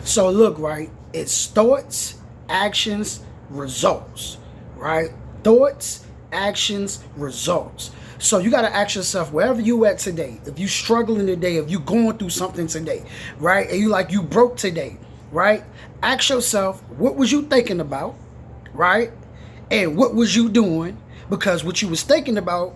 So look, right? It's thoughts, actions, results, right? Thoughts, actions, results. So you got to ask yourself, wherever you at today, if you struggling today, if you going through something today, right? And you broke today, right? Ask yourself, what was you thinking about, right? And what was you doing? Because what you was thinking about,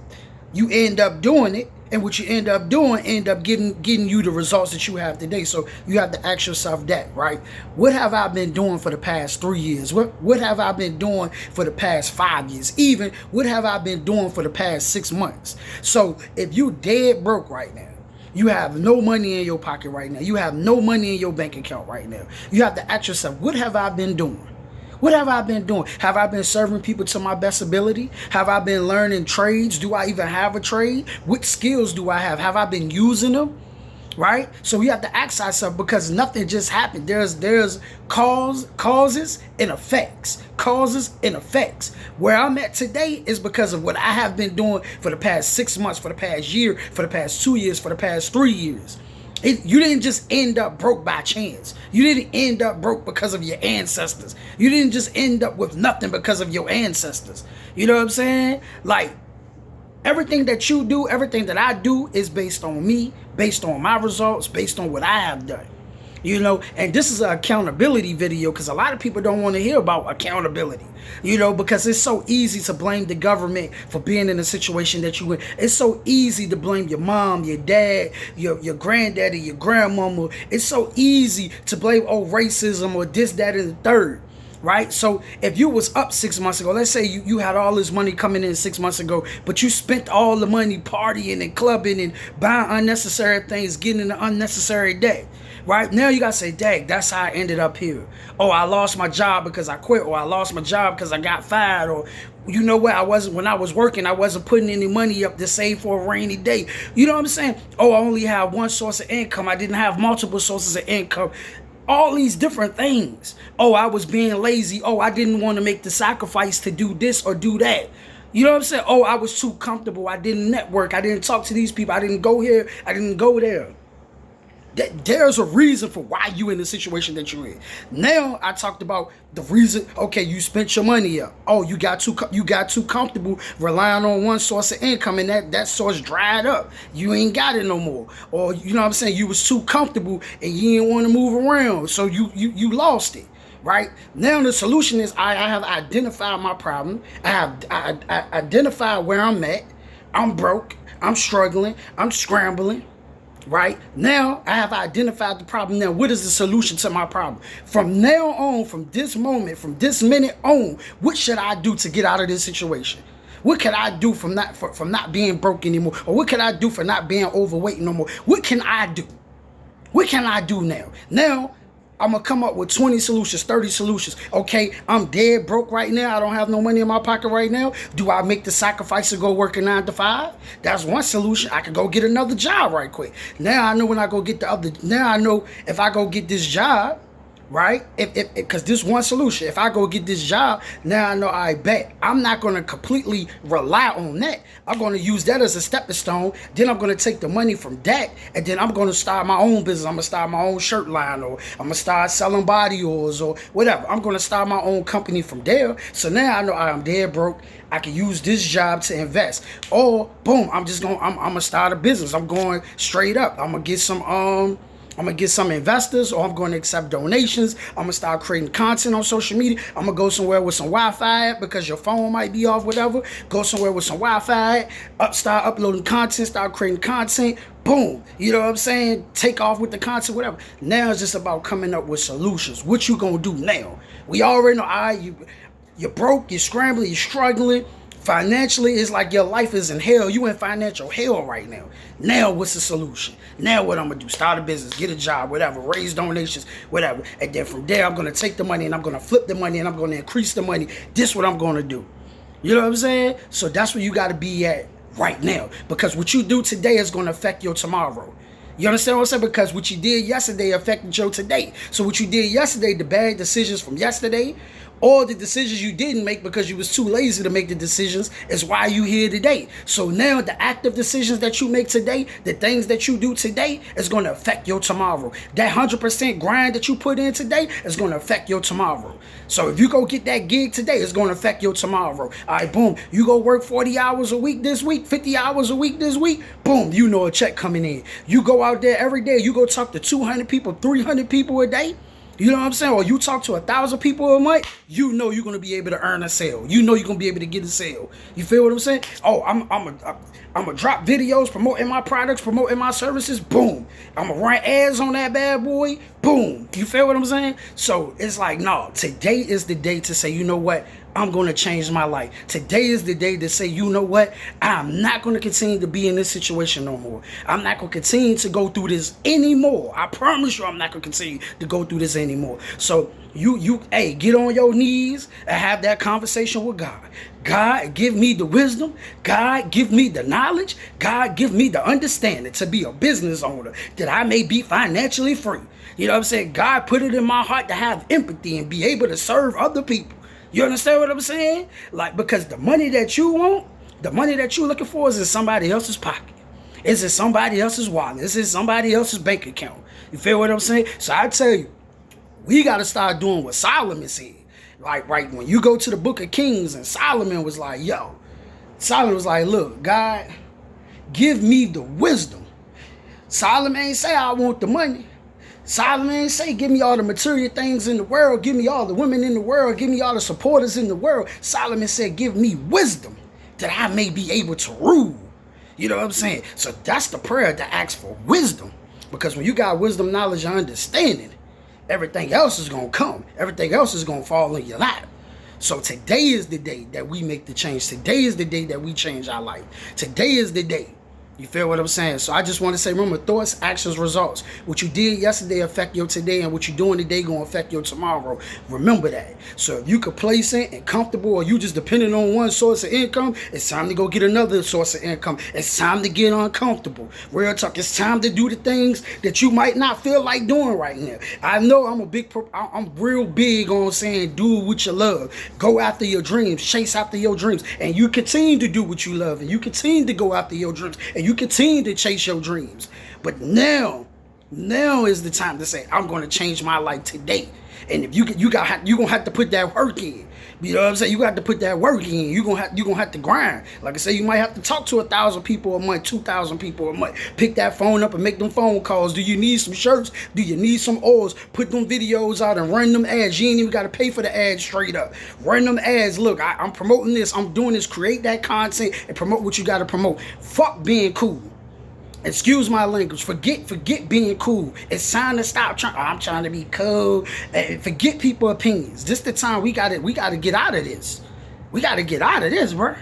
you end up doing it, and what you end up doing end up getting you the results that you have today. So you have to ask yourself that, right? What have I been doing for the past 3 years? What have I been doing for the past 5 years? Even what have I been doing for the past 6 months? So if you dead broke right now, you have no money in your pocket right now, you have no money in your bank account right now, you have to ask yourself, what have I been doing? What have I been doing? Have I been serving people to my best ability? Have I been learning trades? Do I even have a trade? What skills do I have? Have I been using them? Right? So we have to ask ourselves, because nothing just happened. There's causes and effects. Causes and effects. Where I'm at today is because of what I have been doing for the past 6 months, for the past year, for the past 2 years, for the past 3 years. You didn't just end up broke by chance. You didn't end up broke because of your ancestors. You didn't just end up with nothing because of your ancestors. You know what I'm saying? Like, everything that you do, everything that I do is based on me, based on my results, based on what I have done. You know, and this is an accountability video, because a lot of people don't want to hear about accountability, you know, because it's so easy to blame the government for being in the situation that you in. It's so easy to blame your mom, your dad, your granddaddy, your grandmama. It's so easy to blame racism or this, that, and the third. Right? So if you was up 6 months ago, let's say you had all this money coming in 6 months ago, but you spent all the money partying and clubbing and buying unnecessary things, getting into unnecessary debt. Right? Now you got to say, dang, that's how I ended up here. Oh, I lost my job because I quit, or I lost my job because I got fired, or you know what, when I was working, I wasn't putting any money up to save for a rainy day. You know what I'm saying? Oh, I only have one source of income. I didn't have multiple sources of income. All these different things. Oh, I was being lazy. Oh, I didn't want to make the sacrifice to do this or do that. You know what I'm saying? Oh, I was too comfortable. I didn't network. I didn't talk to these people. I didn't go here. I didn't go there. There's a reason for why you in the situation that you're in. Now I talked about the reason. Okay, you spent your money up. Oh, you got too comfortable relying on one source of income, and that source dried up. You ain't got it no more. Or you know what I'm saying? You was too comfortable and you didn't want to move around, so you lost it. Right? Now the solution is I have identified my problem. I identified where I'm at. I'm broke. I'm struggling. I'm scrambling. Right? Now I have identified the problem. Now what is the solution to my problem? From now on, from this moment, from this minute on, what should I do to get out of this situation? What can I do from not being broke anymore? Or what can I do for not being overweight no more? What can I do? What can I do now? Now I'm going to come up with 20 solutions, 30 solutions. Okay, I'm dead broke right now. I don't have no money in my pocket right now. Do I make the sacrifice to go work a 9 to 5? That's one solution. I could go get another job right quick. Now I know when I go get now I know if I go get this job, right? Because this one solution. If I go get this job, now I know I bet I'm not going to completely rely on that. I'm going to use that as a stepping stone. Then I'm going to take the money from that, and then I'm going to start my own business. I'm going to start my own shirt line, or I'm going to start selling body oils or whatever. I'm going to start my own company from there. So now I know I'm dead broke. I can use this job to invest. Or boom, I'm going to start a business. I'm going straight up. I'm going to get some investors, or I'm going to accept donations. I'm going to start creating content on social media. I'm going to go somewhere with some Wi-Fi because your phone might be off, whatever. Go somewhere with some Wi-Fi, start uploading content, start creating content. Boom. You know what I'm saying? Take off with the content, whatever. Now it's just about coming up with solutions. What you going to do now? We already know, you're broke, you're scrambling, you're struggling. Financially, it's like your life is in hell. You in financial hell right now. Now, what's the solution? Now, what I'm going to do? Start a business, get a job, whatever, raise donations, whatever. And then from there, I'm going to take the money and I'm going to flip the money and I'm going to increase the money. This is what I'm going to do. You know what I'm saying? So that's where you got to be at right now. Because what you do today is going to affect your tomorrow. You understand what I'm saying? Because what you did yesterday affected your today. So what you did yesterday, the bad decisions from yesterday, All the decisions you didn't make because you was too lazy to make the decisions is why you here today. So now the active decisions that you make today, the things that you do today is going to affect your tomorrow. That 100% grind that you put in today is going to affect your tomorrow. So if you go get that gig today, it's going to affect your tomorrow. All right, boom. You go work 40 hours a week this week, 50 hours a week this week, boom, you know a check coming in. You go out there every day, you go talk to 200 people, 300 people a day. You know what I'm saying? Or you talk to 1,000 people a month, you know you're going to be able to earn a sale. You know you're going to be able to get a sale. You feel what I'm saying? Oh, I'm a drop videos, promoting my products, promoting my services. Boom. I'm going to run ads on that bad boy. Boom. You feel what I'm saying? So it's like, no, today is the day to say, you know what? I'm going to change my life. Today is the day to say, you know what? I'm not going to continue to be in this situation no more. I'm not going to continue to go through this anymore. I promise you I'm not going to continue to go through this anymore. So hey, get on your knees and have that conversation with God. God, give me the wisdom. God, give me the knowledge. God, give me the understanding to be a business owner, that I may be financially free. You know what I'm saying? God put it in my heart to have empathy and be able to serve other people. You understand what I'm saying? Like, because the money that you want, the money that you're looking for is in somebody else's pocket. It's in somebody else's wallet. It's in somebody else's bank account. You feel what I'm saying? So I tell you, we got to start doing what Solomon said. Like, right, when you go to the book of Kings and Solomon was like, Solomon was like, look, God, give me the wisdom. Solomon ain't say I want the money. Solomon ain't say, give me all the material things in the world, give me all the women in the world, give me all the supporters in the world. Solomon said, give me wisdom that I may be able to rule. You know what I'm saying? So that's the prayer that asks for wisdom. Because when you got wisdom, knowledge, and understanding, everything else is going to come. Everything else is going to fall in your lap. So today is the day that we make the change. Today is the day that we change our life. Today is the day. You feel what I'm saying? So I just want to say, remember, thoughts, actions, results. What you did yesterday affect your today, and what you're doing today going to affect your tomorrow. Remember that. So if you complacent and comfortable, or you just depending on one source of income, it's time to go get another source of income. It's time to get uncomfortable. Real talk. It's time to do the things that you might not feel like doing right now. I know I'm real big on saying do what you love. Go after your dreams. Chase after your dreams. And you continue to do what you love. And you continue to go after your dreams. And you continue to chase your dreams. But now is the time to say, I'm going to change my life today. And if you're gonna have to put that work in. You know what I'm saying? You got to put that work in. You're gonna have to grind. Like I said, you might have to talk to 1,000 people a month, 2,000 people a month. Pick that phone up and make them phone calls. Do you need some shirts? Do you need some oils? Put them videos out and run them ads. You ain't even got to pay for the ads straight up. Run them ads. Look, I'm promoting this. I'm doing this. Create that content and promote what you got to promote. Fuck being cool. Excuse my language. Forget being cool. It's time to stop trying. I'm trying to be cool. Forget people's opinions. This the time we gotta get out of this. We gotta get out of this, bro.